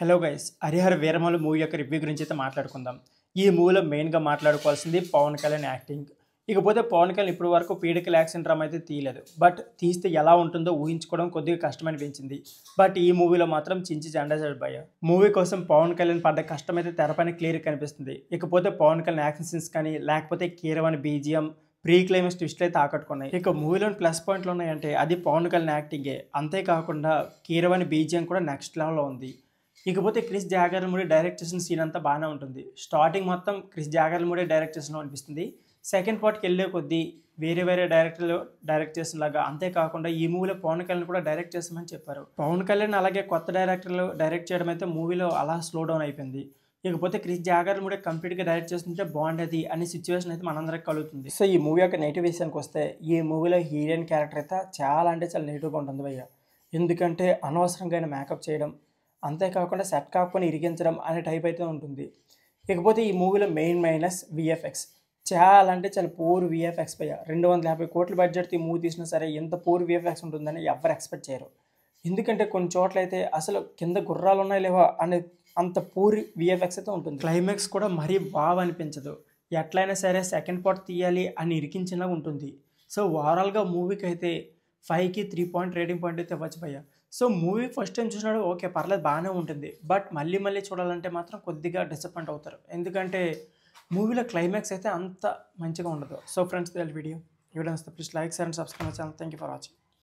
Hello guys, Harihara Veeramallu movie యొక్క review గురించి అయితే మాట్లాడుకుందాం. ఈ మూవీలో మెయిన్గా మాట్లాడుకోవాల్సింది పవన్ కళ్యాణ్ యాక్టింగ్. ఇకపోతే పవన్ కళ్యాణ్ ఇప్పటి వరకు పీడికల్ యాక్షన్ డ్రామా అయితే తీయలేదు. బట్ తీస్తే ఎలా ఉంటుందో ఊహించుకోవడం కొద్దిగా కష్టమనిపించింది. బట్ ఈ మూవీలో మాత్రం చించి చెండాచాడు భయ్య. మూవీ కోసం పవన్ కళ్యాణ్ పడ్డ కష్టం అయితే తెరపైన క్లియర్ కనిపిస్తుంది. ఇకపోతే పవన్ కళ్యాణ్ యాక్షన్ సీన్స్ కానీ లేకపోతే కీరవాణి బీజిఎం ప్రీ క్లైమాక్స్ ట్విస్ట్లు అయితే ఆకట్టుకున్నాయి. ఇక మూవీలోని ప్లస్ పాయింట్లు ఉన్నాయంటే అది పవన్ కళ్యాణ్ యాక్టింగే. అంతేకాకుండా కీరవాణి బీజిఎం కూడా నెక్స్ట్ లెవెల్లో ఉంది. ఇకపోతే క్రిష్ జాగర్లమూడి డైరెక్ట్ చేసిన సీన్ అంతా బాగానే ఉంటుంది. స్టార్టింగ్ మొత్తం క్రిష్ జాగర్లమూడి డైరెక్ట్ చేసిన అనిపిస్తుంది. సెకండ్ పార్ట్కి వెళ్ళే కొద్దీ వేరే డైరెక్టర్లు డైరెక్ట్ చేసినలాగా. అంతేకాకుండా ఈ మూవీలో పవన్ కళ్యాణ్ కూడా డైరెక్ట్ చేస్తామని చెప్పారు. పవన్ కళ్యాణ్ అలాగే కొత్త డైరెక్టర్లు డైరెక్ట్ చేయడం అయితే మూవీలో అలా స్లో డౌన్ అయిపోయింది. ఇకపోతే క్రిష్ జాగర్లమూడి కంప్లీట్గా డైరెక్ట్ చేస్తుంటే బాగుండేది అనే సిచ్యువేషన్ అయితే మనందరికి కలుగుతుంది. సో ఈ మూవీ యొక్క నెగిటివ్ విషయానికి వస్తే ఈ మూవీలో హీరోయిన్ క్యారెక్టర్ అయితే చాలా అంటే చాలా నెగిటివ్గా ఉంటుంది భయ్య. ఎందుకంటే అనవసరంగా మేకప్ చేయడం, అంతేకాకుండా సెట్ కాకపోయినా ఇరిగించడం అనే టైప్ అయితే ఉంటుంది. ఇకపోతే ఈ మూవీలో మెయిన్ మైనస్ విఎఫ్ఎక్స్. చాలా అంటే చాలా పూర్ విఎఫ్ఎక్స్ పై 250 కోట్ల బడ్జెట్తో ఈ మూవీ తీసినా సరే ఎంత పూర్ విఎఫ్ఎక్స్ ఉంటుందని ఎవరు ఎక్స్పెక్ట్ చేయరు. ఎందుకంటే కొన్ని చోట్ల అయితే అసలు కింద గుర్రాలు ఉన్నాయి లేవా అనే అంత పూర్ విఎఫ్ఎక్స్ అయితే ఉంటుంది. క్లైమాక్స్ కూడా మరీ బాగా అనిపించదు. ఎట్లయినా సరే సెకండ్ పార్ట్ తీయాలి అని ఇరికించినా ఉంటుంది. సో ఓవరాల్గా మూవీకి అయితే 5కి 3 పాయింట్ రేటింగ్ పాయింట్ అయితే ఇవ్వచ్చు భయ్య. సో మూవీ ఫస్ట్ టైం చూసినాడు ఓకే పర్లేదు బాగానే ఉంటుంది. బట్ మళ్ళీ చూడాలంటే మాత్రం కొద్దిగా డిసప్పాయింట్ అవుతారు. ఎందుకంటే మూవీలో క్లైమాక్స్ అయితే అంత మంచిగా ఉండదు. సో ఫ్రెండ్స్, వీడియో నచ్చితే please like, share and subscribe my channel. Thank you for watching.